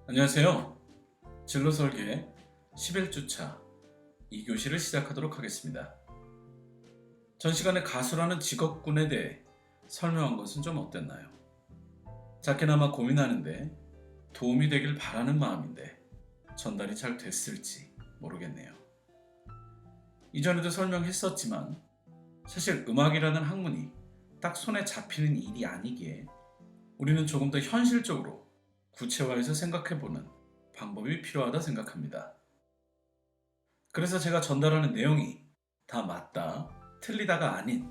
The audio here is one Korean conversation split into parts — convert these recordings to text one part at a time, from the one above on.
안녕하세요. 진로 설계 11주차 2교시를 시작하도록 하겠습니다. 전 시간에 가수라는 직업군에 대해 설명한 것은 좀 어땠나요? 작게나마 고민하는데 도움이 되길 바라는 마음인데 전달이 잘 됐을지 모르겠네요. 이전에도 설명했었지만 사실 음악이라는 학문이 딱 손에 잡히는 일이 아니기에 우리는 조금 더 현실적으로 구체화해서 생각해보는 방법이 필요하다 생각합니다. 그래서 제가 전달하는 내용이 다 맞다, 틀리다가 아닌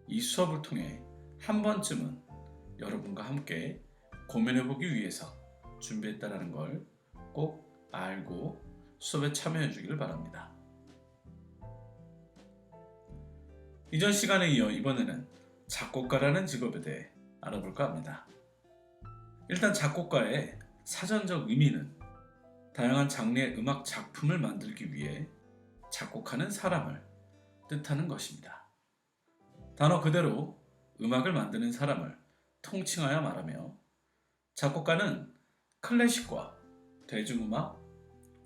이 수업을 통해 한 번쯤은 여러분과 함께 고민해보기 위해서 준비했다는 걸 꼭 알고 수업에 참여해 주기를 바랍니다. 이전 시간에 이어 이번에는 작곡가라는 직업에 대해 알아볼까 합니다. 일단 작곡가의 사전적 의미는 다양한 장르의 음악 작품을 만들기 위해 작곡하는 사람을 뜻하는 것입니다. 단어 그대로 음악을 만드는 사람을 통칭하여 말하며 작곡가는 클래식과 대중음악,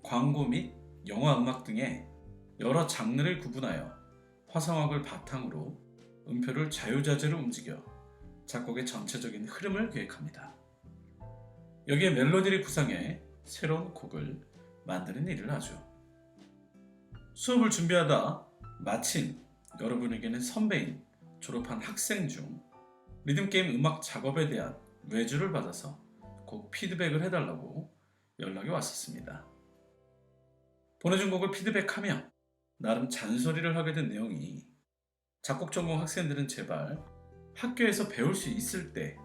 광고 및 영화 음악 등의 여러 장르를 구분하여 화성학을 바탕으로 음표를 자유자재로 움직여 작곡의 전체적인 흐름을 계획합니다. 여기에 멜로디를 구상해 새로운 곡을 만드는 일을 하죠. 수업을 준비하다 마침 여러분에게는 선배인 졸업한 학생 중 리듬게임 음악 작업에 대한 외주를 받아서 곡 피드백을 해달라고 연락이 왔었습니다. 보내준 곡을 피드백하며 나름 잔소리를 하게 된 내용이 작곡 전공 학생들은 제발 학교에서 배울 수 있을 때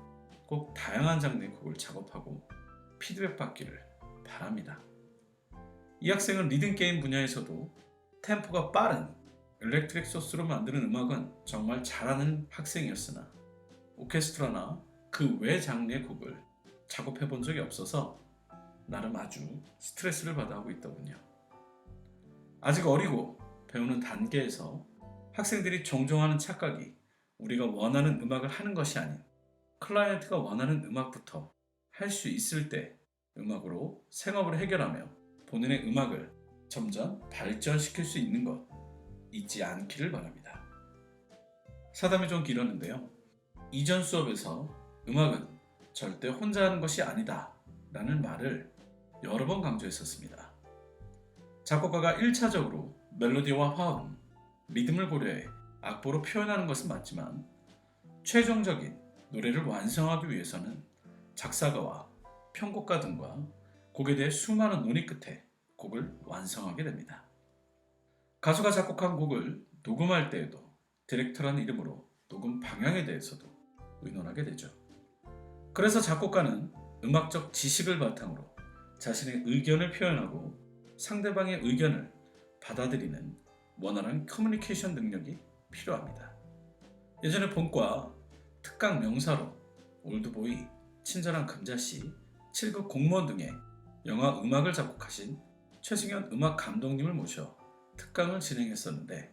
꼭 다양한 장르의 곡을 작업하고 피드백 받기를 바랍니다. 이 학생은 리듬게임 분야에서도 템포가 빠른 일렉트릭 소스로 만드는 음악은 정말 잘하는 학생이었으나 오케스트라나 그 외 장르의 곡을 작업해 본 적이 없어서 나름 아주 스트레스를 받아 하고 있더군요. 아직 어리고 배우는 단계에서 학생들이 종종 하는 착각이 우리가 원하는 음악을 하는 것이 아닌 클라이언트가 원하는 음악부터 할 수 있을 때 음악으로 생업을 해결하며 본인의 음악을 점점 발전시킬 수 있는 것 잊지 않기를 바랍니다. 사담이 좀 길었는데요. 이전 수업에서 음악은 절대 혼자 하는 것이 아니다 라는 말을 여러 번 강조했었습니다. 작곡가가 1차적으로 멜로디와 화음, 리듬을 고려해 악보로 표현하는 것은 맞지만 최종적인 노래를 완성하기 위해서는 작사가와 편곡가 등과 곡에 대해 수많은 논의 끝에 곡을 완성하게 됩니다. 가수가 작곡한 곡을 녹음할 때에도 디렉터라는 이름으로 녹음 방향에 대해서도 의논하게 되죠. 그래서 작곡가는 음악적 지식을 바탕으로 자신의 의견을 표현하고 상대방의 의견을 받아들이는 원활한 커뮤니케이션 능력이 필요합니다. 예전에 본과 특강 명사로 올드보이, 친절한 금자씨, 7급 공무원 등의 영화 음악을 작곡하신 최승현 음악 감독님을 모셔 특강을 진행했었는데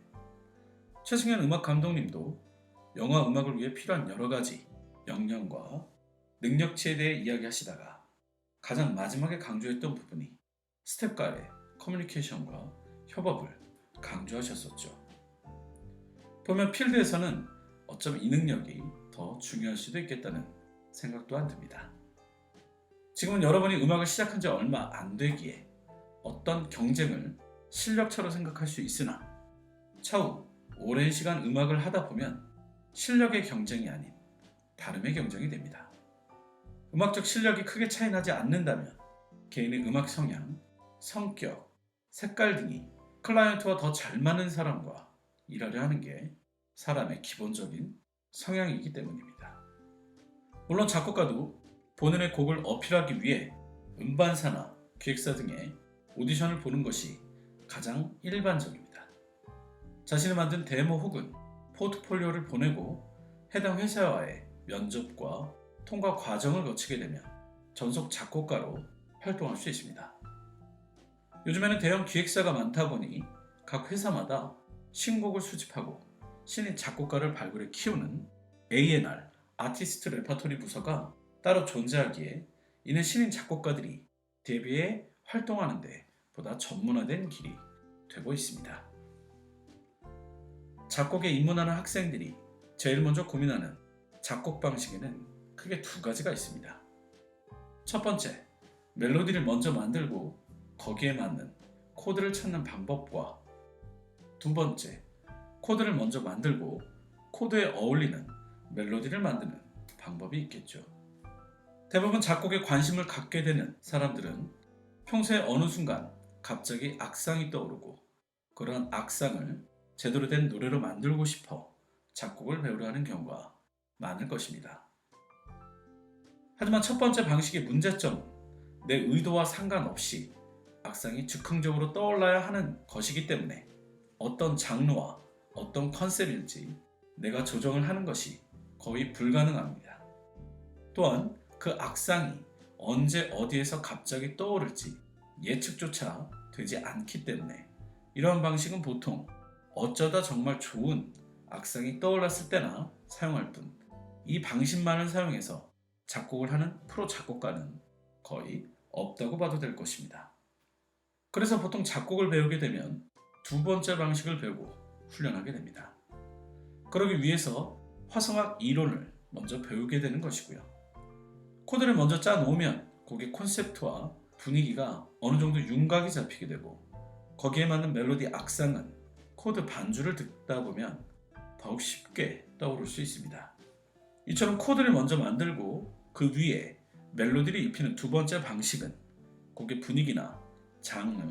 최승현 음악 감독님도 영화 음악을 위해 필요한 여러 가지 역량과 능력치에 대해 이야기하시다가 가장 마지막에 강조했던 부분이 스텝과의 커뮤니케이션과 협업을 강조하셨었죠. 보면 필드에서는 어쩌면 이 능력이 더 중요할 수도 있겠다는 생각 또한 듭니다. 지금은 여러분이 음악을 시작한 지 얼마 안 되기에 어떤 경쟁을 실력차로 생각할 수 있으나 차후 오랜 시간 음악을 하다 보면 실력의 경쟁이 아닌 다름의 경쟁이 됩니다. 음악적 실력이 크게 차이 나지 않는다면 개인의 음악 성향, 성격, 색깔 등이 클라이언트와 더 잘 맞는 사람과 일하려 하는 게 사람의 기본적인 성향이기 때문입니다. 물론 작곡가도 본인의 곡을 어필하기 위해 음반사나 기획사 등의 오디션을 보는 것이 가장 일반적입니다. 자신이 만든 데모 혹은 포트폴리오를 보내고 해당 회사와의 면접과 통과 과정을 거치게 되면 전속 작곡가로 활동할 수 있습니다. 요즘에는 대형 기획사가 많다 보니 각 회사마다 신곡을 수집하고 신인 작곡가를 발굴해 키우는 A&R, 아티스트 레퍼토리 부서가 따로 존재하기에 이는 신인 작곡가들이 데뷔에 활동하는 데 보다 전문화된 길이 되고 있습니다. 작곡에 입문하는 학생들이 제일 먼저 고민하는 작곡 방식에는 크게 두 가지가 있습니다. 첫 번째, 멜로디를 먼저 만들고 거기에 맞는 코드를 찾는 방법과 두 번째, 코드를 먼저 만들고 코드에 어울리는 멜로디를 만드는 방법이 있겠죠. 대부분 작곡에 관심을 갖게 되는 사람들은 평소에 어느 순간 갑자기 악상이 떠오르고 그런 악상을 제대로 된 노래로 만들고 싶어 작곡을 배우려 하는 경우가 많을 것입니다. 하지만 첫 번째 방식의 문제점은 내 의도와 상관없이 악상이 즉흥적으로 떠올라야 하는 것이기 때문에 어떤 장르와 어떤 컨셉일지 내가 조정을 하는 것이 거의 불가능합니다. 또한 그 악상이 언제 어디에서 갑자기 떠오를지 예측조차 되지 않기 때문에 이러한 방식은 보통 어쩌다 정말 좋은 악상이 떠올랐을 때나 사용할 뿐, 이 방식만을 사용해서 작곡을 하는 프로 작곡가는 거의 없다고 봐도 될 것입니다. 그래서 보통 작곡을 배우게 되면 두 번째 방식을 배우고 훈련하게 됩니다. 그러기 위해서 화성학 이론을 먼저 배우게 되는 것이고요. 코드를 먼저 짜놓으면 곡의 콘셉트와 분위기가 어느 정도 윤곽이 잡히게 되고 거기에 맞는 멜로디 악상은 코드 반주를 듣다 보면 더욱 쉽게 떠오를 수 있습니다. 이처럼 코드를 먼저 만들고 그 위에 멜로디를 입히는 두 번째 방식은 곡의 분위기나 장르,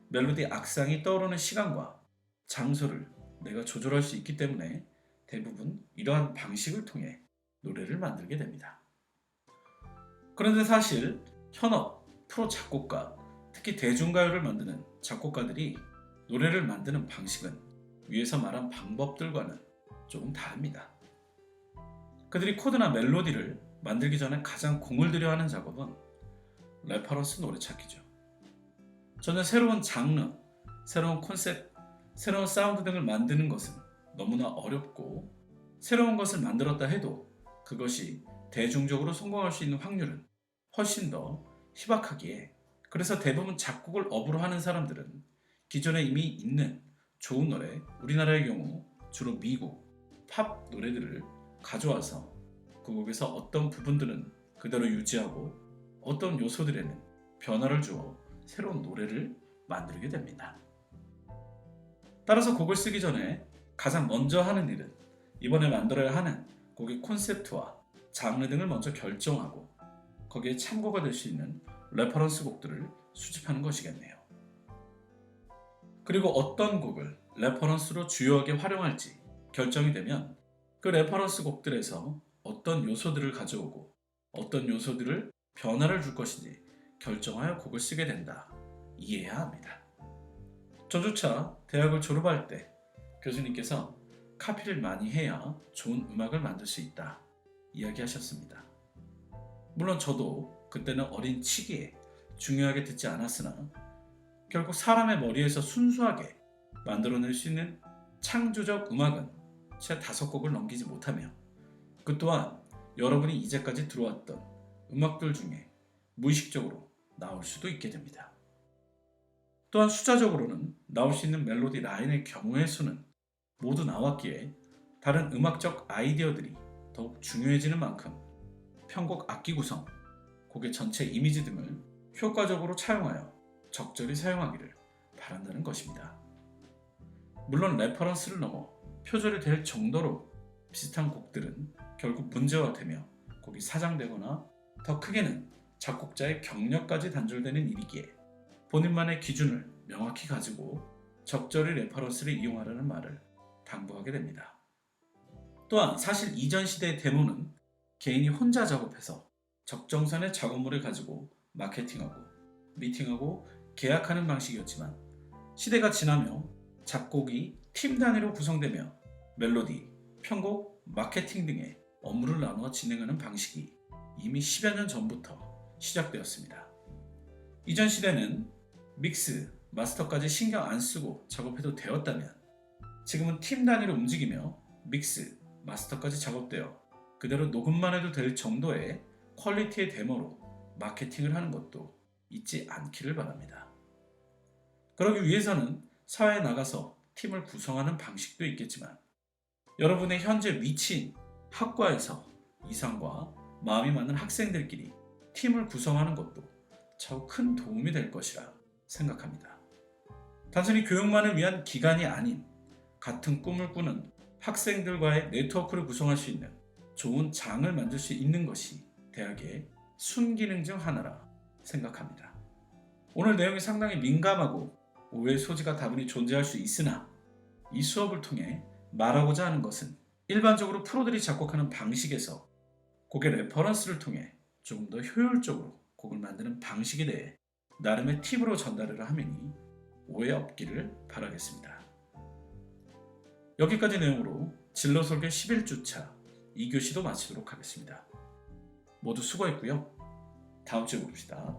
멜로디 악상이 떠오르는 시간과 장소를 내가 조절할 수 있기 때문에 대부분 이러한 방식을 통해 노래를 만들게 됩니다. 그런데 사실 현업, 프로 작곡가, 특히 대중가요를 만드는 작곡가들이 노래를 만드는 방식은 위에서 말한 방법들과는 조금 다릅니다. 그들이 코드나 멜로디를 만들기 전에 가장 공을 들여야 하는 작업은 레퍼런스 노래 찾기죠. 저는 새로운 장르, 새로운 컨셉, 새로운 사운드 등을 만드는 것은 너무나 어렵고 새로운 것을 만들었다 해도 그것이 대중적으로 성공할 수 있는 확률은 훨씬 더 희박하기에 그래서 대부분 작곡을 업으로 하는 사람들은 기존에 이미 있는 좋은 노래, 우리나라의 경우 주로 미국, 팝 노래들을 가져와서 그 곡에서 어떤 부분들은 그대로 유지하고 어떤 요소들에는 변화를 주어 새로운 노래를 만들게 됩니다. 따라서 곡을 쓰기 전에 가장 먼저 하는 일은 이번에 만들어야 하는 곡의 콘셉트와 장르 등을 먼저 결정하고 거기에 참고가 될 수 있는 레퍼런스 곡들을 수집하는 것이겠네요. 그리고 어떤 곡을 레퍼런스로 주요하게 활용할지 결정이 되면 그 레퍼런스 곡들에서 어떤 요소들을 가져오고 어떤 요소들을 변화를 줄 것인지 결정하여 곡을 쓰게 된다. 이해해야 합니다. 저조차 대학을 졸업할 때 교수님께서 카피를 많이 해야 좋은 음악을 만들 수 있다 이야기하셨습니다. 물론 저도 그때는 어린 치기에 중요하게 듣지 않았으나 결국 사람의 머리에서 순수하게 만들어낼 수 있는 창조적 음악은 채 5곡을 넘기지 못하며 그 또한 여러분이 이제까지 들어왔던 음악들 중에 무의식적으로 나올 수도 있게 됩니다. 또한 숫자적으로는 나올 수 있는 멜로디 라인의 경우의 수는 모두 나왔기에 다른 음악적 아이디어들이 더욱 중요해지는 만큼 편곡 악기 구성, 곡의 전체 이미지 등을 효과적으로 차용하여 적절히 사용하기를 바란다는 것입니다. 물론 레퍼런스를 넘어 표절이 될 정도로 비슷한 곡들은 결국 문제화되며 곡이 사장되거나 더 크게는 작곡자의 경력까지 단절되는 일이기에 본인만의 기준을 명확히 가지고 적절히 레퍼런스를 이용하라는 말을 당부하게 됩니다. 또한 사실 이전 시대의 데모는 개인이 혼자 작업해서 적정선의 작업물을 가지고 마케팅하고 미팅하고 계약하는 방식이었지만 시대가 지나며 작곡이 팀 단위로 구성되며 멜로디, 편곡, 마케팅 등의 업무를 나누어 진행하는 방식이 이미 10여 년 전부터 시작되었습니다. 이전 시대는 믹스, 마스터까지 신경 안 쓰고 작업해도 되었다면 지금은 팀 단위로 움직이며 믹스, 마스터까지 작업되어 그대로 녹음만 해도 될 정도의 퀄리티의 데모로 마케팅을 하는 것도 잊지 않기를 바랍니다. 그러기 위해서는 사회에 나가서 팀을 구성하는 방식도 있겠지만 여러분의 현재 위치인 학과에서 이상과 마음이 맞는 학생들끼리 팀을 구성하는 것도 매우 큰 도움이 될 것이라 생각합니다. 단순히 교육만을 위한 기관이 아닌 같은 꿈을 꾸는 학생들과의 네트워크를 구성할 수 있는 좋은 장을 만들 수 있는 것이 대학의 순기능 중 하나라 생각합니다. 오늘 내용이 상당히 민감하고 오해의 소지가 다분히 존재할 수 있으나 이 수업을 통해 말하고자 하는 것은 일반적으로 프로들이 작곡하는 방식에서 곡의 레퍼런스를 통해 조금 더 효율적으로 곡을 만드는 방식에 대해 나름의 팁으로 전달을 하매니 오해 없기를 바라겠습니다. 여기까지 내용으로 진로 설계 11주차 2교시도 마치도록 하겠습니다. 모두 수고했고요. 다음 주에 봅시다.